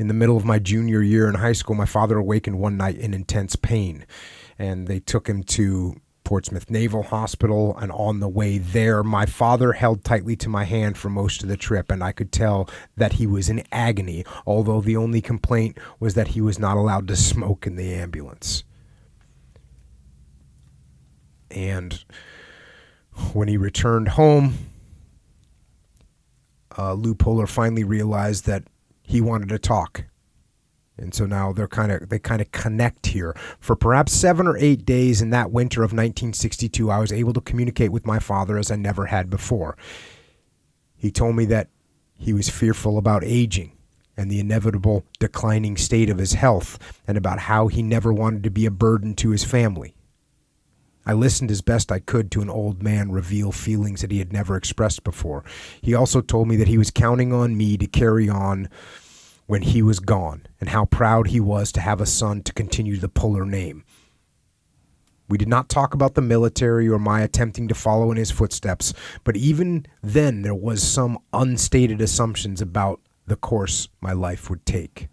In the middle of my junior year in high school, my father awakened one night in intense pain, and they took him to Portsmouth Naval Hospital, and on the way there, my father held tightly to my hand for most of the trip, and I could tell that he was in agony, although the only complaint was that he was not allowed to smoke in the ambulance. And when he returned home, Lou Puller finally realized that he wanted to talk. And so now they kind of connect here. For perhaps 7 or 8 days in that winter of 1962, I was able to communicate with my father as I never had before. He told me that he was fearful about aging and the inevitable declining state of his health, and about how he never wanted to be a burden to his family. I listened as best I could to an old man reveal feelings that he had never expressed before. He also told me that he was counting on me to carry on when he was gone, and how proud he was to have a son to continue the Puller name. We did not talk about the military or my attempting to follow in his footsteps, but even then there was some unstated assumptions about the course my life would take.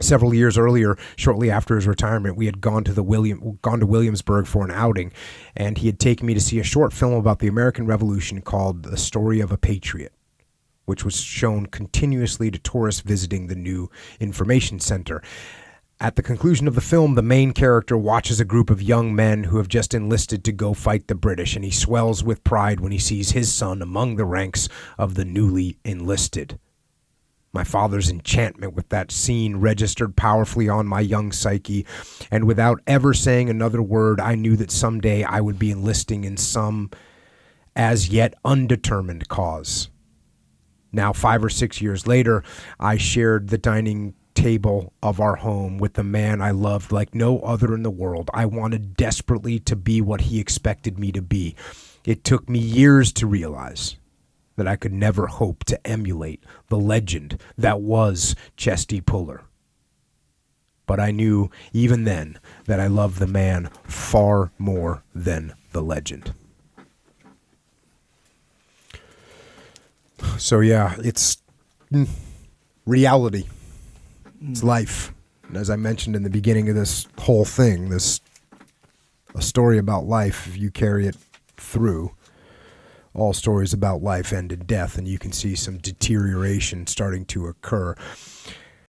Several years earlier, shortly after his retirement, we had gone to Williamsburg for an outing, and he had taken me to see a short film about the American Revolution called The Story of a Patriot, which was shown continuously to tourists visiting the new information center. At the conclusion of the film, the main character watches a group of young men who have just enlisted to go fight the British, and he swells with pride when he sees his son among the ranks of the newly enlisted. My father's enchantment with that scene registered powerfully on my young psyche, and without ever saying another word, I knew that someday I would be enlisting in some as yet undetermined cause. Now, 5 or 6 years later, I shared the dining table of our home with the man I loved like no other in the world. I wanted desperately to be what he expected me to be. It took me years to realize that I could never hope to emulate the legend that was Chesty Puller. But I knew even then that I loved the man far more than the legend. So yeah, it's reality. It's life. And as I mentioned in the beginning of this whole thing, a story about life, if you carry it through, all stories about life end in death, and you can see some deterioration starting to occur.